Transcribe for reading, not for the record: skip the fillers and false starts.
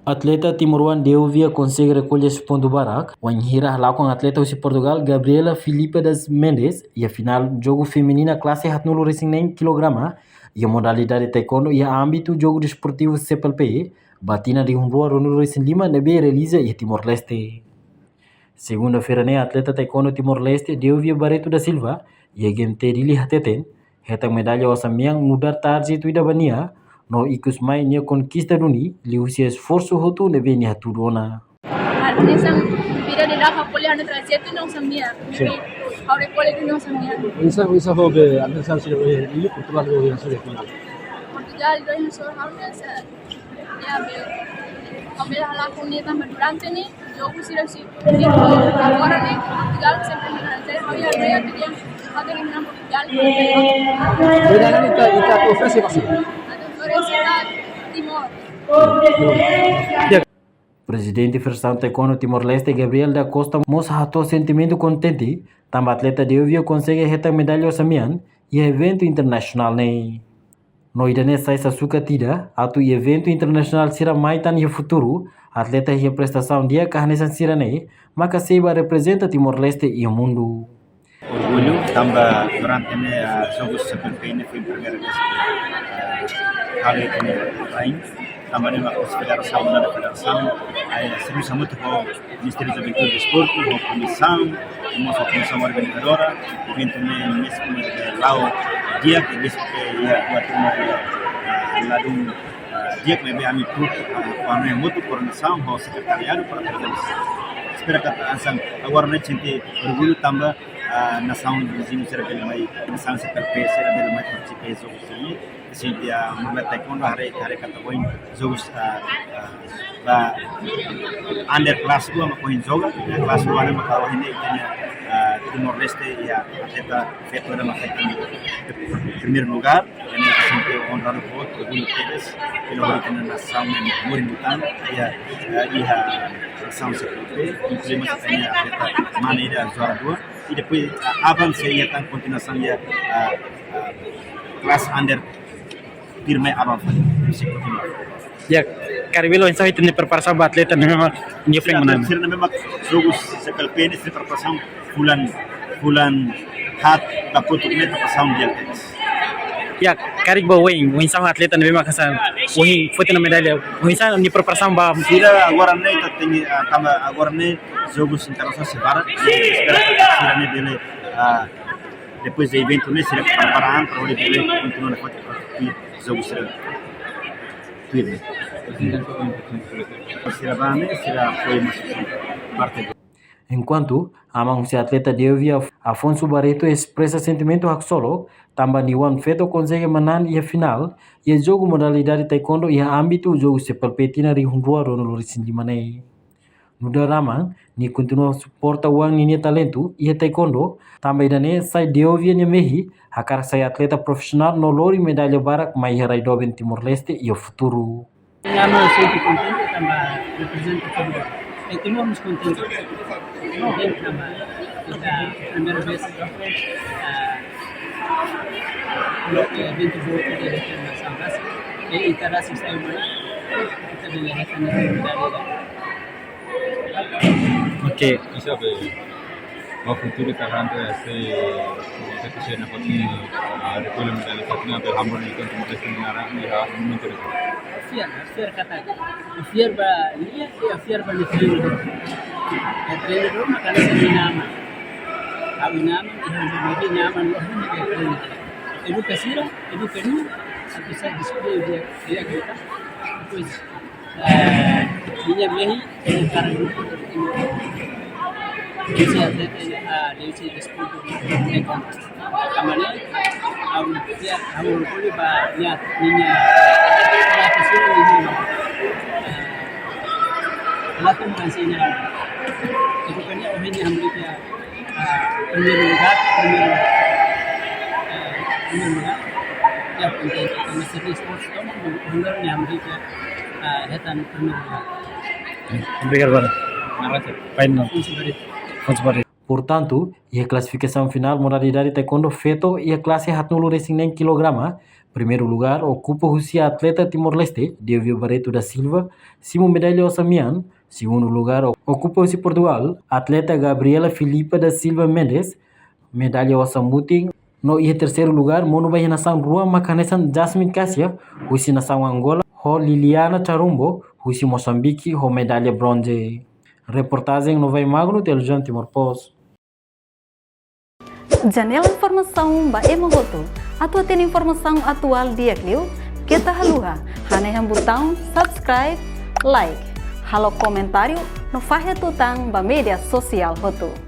Atleta timuruan Deovia consegue recolher esse ponto barak. O Anhira lá com a atleta de Portugal, Gabriela Filipe das Mendes, e a final jogo feminina classe hatnulo racing 9 kg, e a modalidade taekwondo e a âmbito jogo desportivo CPLP, batina de Rua Ronulo Racing Lima, nebe realiza e Timor-Leste. Segunda-feira, né, atleta taekwondo Timor-Leste, Deovia Barreto da Silva, e a game terili hateten, reta medalha osamiang mudar tarde tuida bania, no ikus mai nia conquista duni, liusi esforço hotu nebe ni hatudona. Nessa vida de lá para poder trazer tu não sabia. Agora pode tu não sabia. Isa hobe adversário se ele Portugal hobe na sua Portugal dois não são houses. Ya bel. Kami lá com dia também durante ni jogo sih sih. Agora ni Portugal sempre durante hoje dia dia ada ni nama Portugal. Bagaimana kita oferece pasti. Presidente Federação Taekwondo Timor-Leste Gabriel da Costa mostra seu sentimento contente, também atleta Deovia consegue reta medalha osamian e evento internacional ne. No idane sai sasuka tida, atu evento internacional sira mai tan e futuro, atleta e prestação dia carnesan sira ne, maka seba representa Timor-Leste e o mundo. Orgulho, também durante os jogos CPLP ini foi a primeira vez kali ini bermain. Também uma federação da federação, serviço muito com o Ministério da Juventude e Desporto, com a comissão organizadora, evento mesmo lá dia que disse que ia ter lá dia que me ami tudo com a minha muita coordenação com o secretariado para fazer espero que agora não sente orgulho também nação do vizinho será bem mais nação CPLP será bem mais participar jogos ini senti mulai taekwondo hari kata poin jogos ba under class 2 poin jogo class 2 ada makawah ini tanya Timor-Leste ya atleta feto da primeiro lugar ini senti honrado por orgulho deles pelo orgulho nação murimbutan ya nação CPLP implementação tanya atleta maneira juara 2 e depois avança e akan continuação ya kelas under firme abang Ya, karibilo insah itu ni preparação ba atleta memang ni freng mana. Sira memang jogos CPLP ini sira preparação bulan hat da putuknya preparação dia. Ya, karibilo wing insah atleta memang kasan wing foto na medalha. Insah ni preparação ba sira agora nem tem também agora nem jogos internacionais separat. Sira nem dele depois do evento ini sira preparaan para ele continuar a fazer jogos sira firme. Sira bane sira foi mais parte. Enquanto amang si atleta Deovia Afonso Barreto expressa sentimento solo, também Niwan Feto consegue manan e a final e a jogo modalidade taekwondo e a âmbito jogo sepalpetina ri hundua rono risin limane. No Ramang, ni continua suporta uang ni talento e taekwondo, também dane sai Deovia ni mehi, hakar sai atleta profissional no lori medalha barak mai herai doben Timor-Leste e o futuro. Nada, sempre contente, também representa Timor. Estamos contentes. Também a primeira vez que evento volta de retornação básica e interessa está em mana kita dilihat dari Ok. Sabe, o futuro está hablando de esta cuestión aquí recuerdo medalha fatina del Hamburg y con como destinara y muy interesante. Afiar kata. Afiar ba liya e afiar ba liya. Trainer makanya sa nama. Abi nama hindi nyaman lo hindi ibu kasira, ibu kenu, atau saya display dia kita, terus minyak mehi sekarang ini bisa dia display dengan kamane, dia awal boleh banyak minyak kasira ini, lakukan kasihnya, itu kan ya orang yang mereka premier lugar ya untuk Messi Sports kamu benar ni Amerika hetan premier lugar. Obrigado, Bana. Narrate. Final. Fonse Barreto. Portanto, a classificação final modalidade taekwondo feto e a classe hatnulu racing 9 kg. Primeiro lugar ocupa o atleta Timor-Leste, Deuvio Barreto da Silva, Simon Medalha Ossamian. Segundo lugar ocupa o Portugal, atleta Gabriela Filipa da Silva Mendes, medalha Ossamuting. No e terceiro lugar, Mono vai nação Rua Macanesan Jasmine Cassia, o nação Angola, ho Liliana Charumbo, o Moçambique, ho medalha bronze. Reportagem no Vai Magno, Televisão Timor Post. Janela informação ba Emogoto. Atua tem informação atual dia Clio. Kita haluha. Haneham botão subscribe, like. Halo comentário no Fahia Tutang ba media sosial Hotu.